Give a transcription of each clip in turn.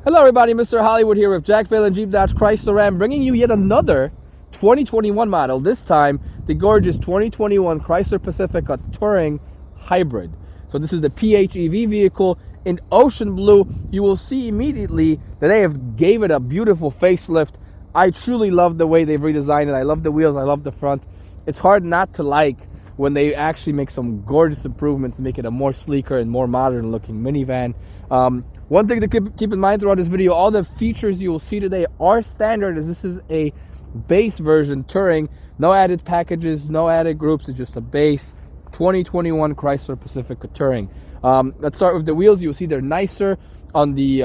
Hello everybody, Mr. Hollywood here with Jack Phelan Jeep Dodge Chrysler Ram, bringing you yet another 2021 model. This time, the gorgeous 2021 Chrysler Pacifica Touring Hybrid. So this is the PHEV vehicle in ocean blue. You will see immediately that they have gave it a beautiful facelift. I truly love the way they've redesigned it. I love the wheels, I love the front. It's hard not to like when they actually make some gorgeous improvements to make it a more sleeker and more modern looking minivan. One thing to keep in mind throughout this video, all the features you will see today are standard, as this is a base version Touring. No added packages, no added groups. It's just a base 2021 Chrysler Pacifica Touring. Let's start with the wheels. You'll see they're nicer on the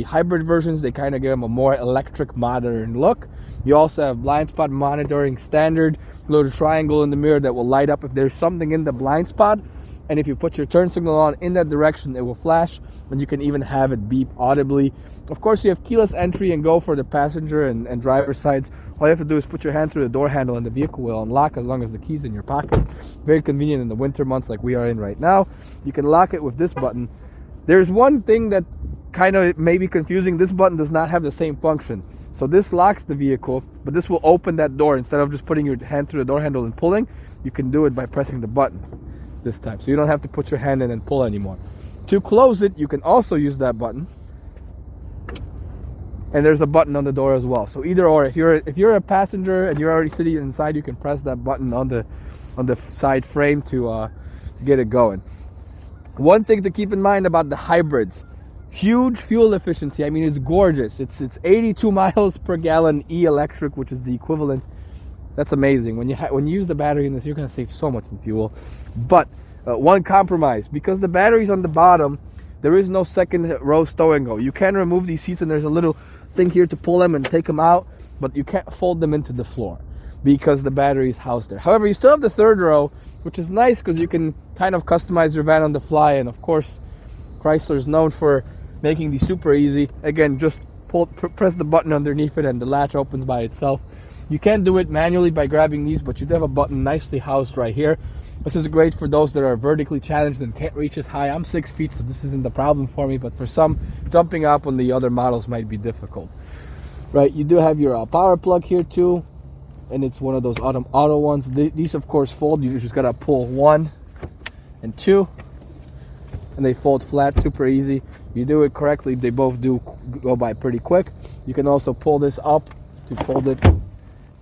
hybrid versions. They kind of give them a more electric, modern look. You also have blind spot monitoring standard, little triangle in the mirror that will light up if there's something in the blind spot. And if you put your turn signal on in that direction, it will flash, and you can even have it beep audibly. Of course, you have keyless entry and go for the passenger and driver sides. All you have to do is put your hand through the door handle and the vehicle will unlock as long as the key's in your pocket. Very convenient in the winter months like we are in right now. You can lock it with this button. There's one thing that kind of may be confusing. This button does not have the same function. So this locks the vehicle, but this will open that door. Instead of just putting your hand through the door handle and pulling, you can do it by pressing the button this time. So you don't have to put your hand in and pull anymore. To close it, you can also use that button. And there's a button on the door as well. So either or, if you're a passenger and you're already sitting inside, you can press that button on the side frame to get it going. One thing to keep in mind about the hybrids, huge fuel efficiency. I mean, it's gorgeous. It's 82 miles per gallon e-electric, which is the equivalent. That's amazing. When you use the battery in this, you're going to save so much in fuel. But one compromise, because the battery's on the bottom, there is no second row stow and go. You can remove these seats, and there's a little thing here to pull them and take them out, but you can't fold them into the floor because the battery is housed there. However, you still have the third row, which is nice because you can kind of customize your van on the fly. And of course, Chrysler is known for making these super easy. Again, just press the button underneath it and the latch opens by itself. You can do it manually by grabbing these, but you do have a button nicely housed right here. This is great for those that are vertically challenged and can't reach as high. I'm 6 feet, so this isn't the problem for me, but for some, jumping up on the other models might be difficult. Right, you do have your power plug here too, and it's one of those auto ones. These of course fold. You just gotta pull 1 and 2, and they fold flat, super easy. You do it correctly, they both do go by pretty quick. You can also pull this up to fold it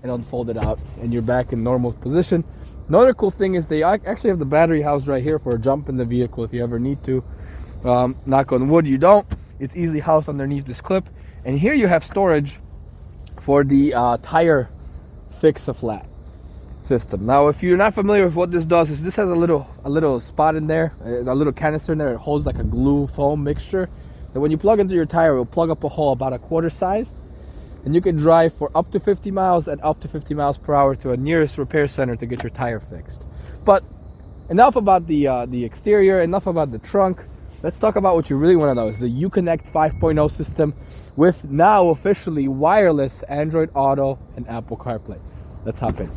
and unfold it out, and you're back in normal position. Another cool thing is they actually have the battery housed right here for a jump in the vehicle if you ever need to. Knock on wood, you don't. It's easily housed underneath this clip. And here you have storage for the tire fix-a-flat system. Now, if you're not familiar with what this does, is this has a little spot in there, a little canister in there. It holds like a glue foam mixture. And when you plug into your tire, it will plug up a hole about a quarter size. And you can drive for up to 50 miles and up to 50 miles per hour to a nearest repair center to get your tire fixed. But enough about the exterior, enough about the trunk. Let's talk about what you really want to know, is the Uconnect 5.0 system with now officially wireless Android Auto and Apple CarPlay. Let's hop in.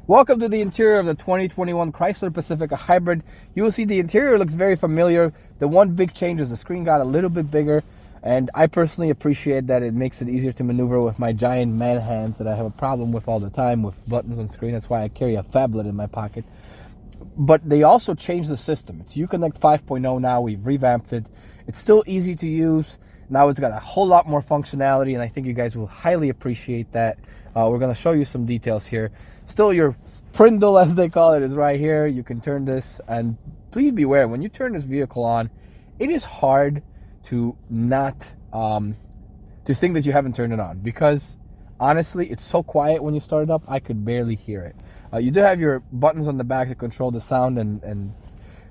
Welcome to the interior of the 2021 Chrysler Pacifica Hybrid. You will see the interior looks very familiar. The one big change is the screen got a little bit bigger. And I personally appreciate that. It makes it easier to maneuver with my giant man hands that I have a problem with all the time with buttons on screen. That's why I carry a phablet in my pocket. But they also changed the system. It's Uconnect 5.0 now. We've revamped it. It's still easy to use. Now it's got a whole lot more functionality, and I think you guys will highly appreciate that. We're going to show you some details here. Still, your prindle, as they call it, is right here. You can turn this, and please beware, when you turn this vehicle on, it is hard to not to think that you haven't turned it on, because honestly it's so quiet when you start it up. I could barely hear it. You do have your buttons on the back to control the sound and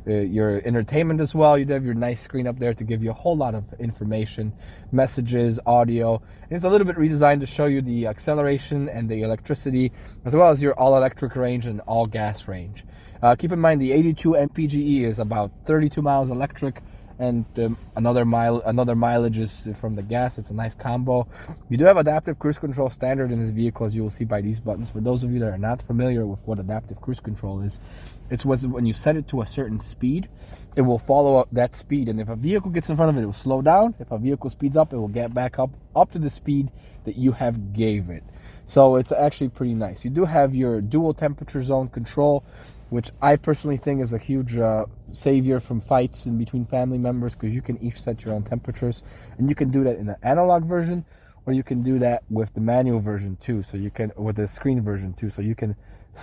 your entertainment as well. You do have your nice screen up there to give you a whole lot of information, messages, audio, and it's a little bit redesigned to show you the acceleration and the electricity, as well as your all-electric range and all-gas range. Keep in mind the 82 mpge is about 32 miles electric and another mileage is from the gas. It's a nice combo. You do have adaptive cruise control standard in this vehicle, as you will see by these buttons. For those of you that are not familiar with what adaptive cruise control is, it's when you set it to a certain speed, it will follow up that speed, and if a vehicle gets in front of it, it will slow down. If a vehicle speeds up, it will get back up to the speed that you have gave it. So it's actually pretty nice. You do have your dual temperature zone control, which I personally think is a huge savior from fights in between family members, because you can each set your own temperatures, and you can do that in the analog version, or you can do that with the manual version too. So you can, with the screen version too. So you can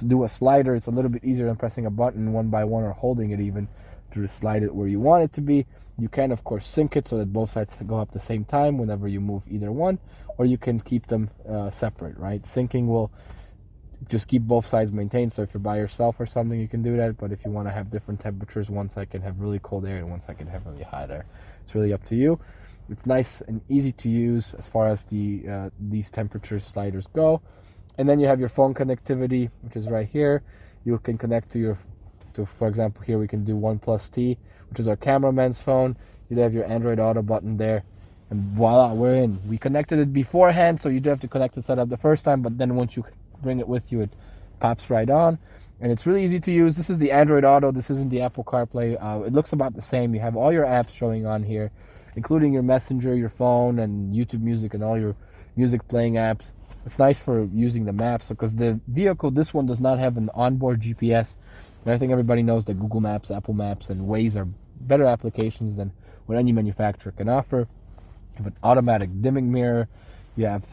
do a slider. It's a little bit easier than pressing a button one by one or holding it even to just slide it where you want it to be. You can of course sync it so that both sides go up at the same time whenever you move either one, or you can keep them separate, right? Syncing will just keep both sides maintained, so if you're by yourself or something, you can do that. But if you want to have different temperatures, one side can have really cold air and one side can have really hot air. It's really up to you. It's nice and easy to use as far as these temperature sliders go. And then you have your phone connectivity, which is right here. You can connect to for example, here we can do OnePlus-T, which is our cameraman's phone. You have your Android Auto button there, and voila, we're in. We connected it beforehand, so you do have to connect the setup the first time, but then once you bring it with you, it pops right on, and it's really easy to use. This is the Android Auto. This isn't the Apple CarPlay. It looks about the same. You have all your apps showing on here, including your Messenger, your phone, and YouTube Music, and all your music playing apps. It's nice for using the maps, because the vehicle, this one does not have an onboard GPS. And I think everybody knows that Google Maps, Apple Maps, and Waze are better applications than what any manufacturer can offer. You have an automatic dimming mirror. You have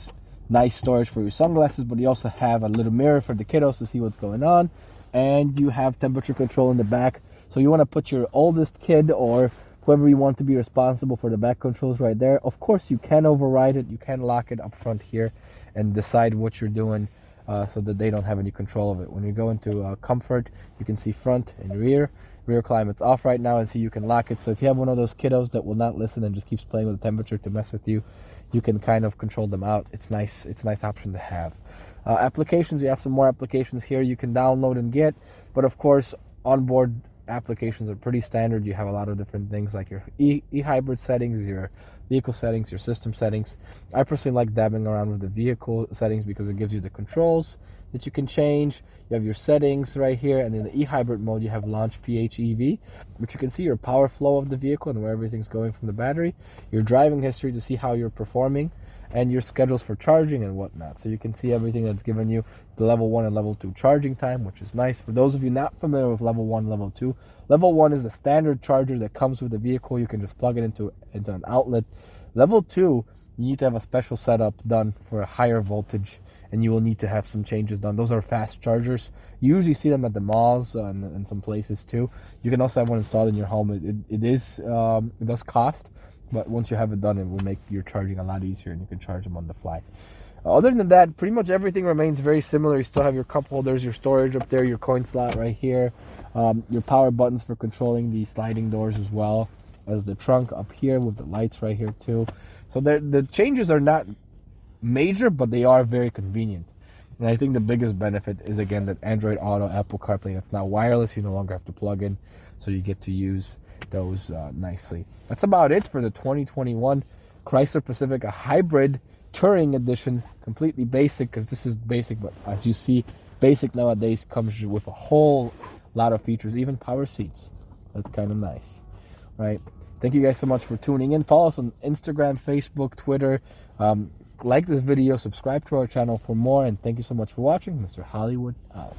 nice storage for your sunglasses, but you also have a little mirror for the kiddos to see what's going on. And you have temperature control in the back. So you want to put your oldest kid or whoever you want to be responsible for the back controls right there. Of course, you can override it. You can lock it up front here and decide what you're doing so that they don't have any control of it. When you go into comfort, you can see front and rear. Rear climate's off right now, and see you can lock it. So if you have one of those kiddos that will not listen and just keeps playing with the temperature to mess with you, you can kind of control them out. It's nice. It's a nice option to have. Applications, you have some more applications here you can download and get, but of course onboard applications are pretty standard. You have a lot of different things like your e-hybrid settings, your vehicle settings, your system settings. I personally like dabbing around with the vehicle settings because it gives you the controls that you can change. You have your settings right here, and in the e-hybrid mode you have launch PHEV, which you can see your power flow of the vehicle and where everything's going from the battery, your driving history to see how you're performing, and your schedules for charging and whatnot. So you can see everything that's given you, the level 1 and level 2 charging time, which is nice. For those of you not familiar with level 1 and level 2, level 1 is the standard charger that comes with the vehicle. You can just plug it into an outlet. Level 2, you need to have a special setup done for a higher voltage, and you will need to have some changes done. Those are fast chargers. You usually see them at the malls and some places too. You can also have one installed in your home. It does cost, but once you have it done, it will make your charging a lot easier, and you can charge them on the fly. Other than that, pretty much everything remains very similar. You still have your cup holders, your storage up there, your coin slot right here, your power buttons for controlling the sliding doors, as well as the trunk up here with the lights right here too. So the changes are not major, but they are very convenient. And I think the biggest benefit is, again, that Android Auto, Apple CarPlay, that's now wireless. You no longer have to plug in, so you get to use those nicely. That's about it for the 2021 Chrysler Pacifica Hybrid Touring Edition. Completely basic, because this is basic, but as you see, basic nowadays comes with a whole lot of features, even power seats. That's kind of nice, right? Thank you guys so much for tuning in. Follow us on Instagram, Facebook, Twitter. Like this video, subscribe to our channel for more, and thank you so much for watching. Mr. Hollywood out.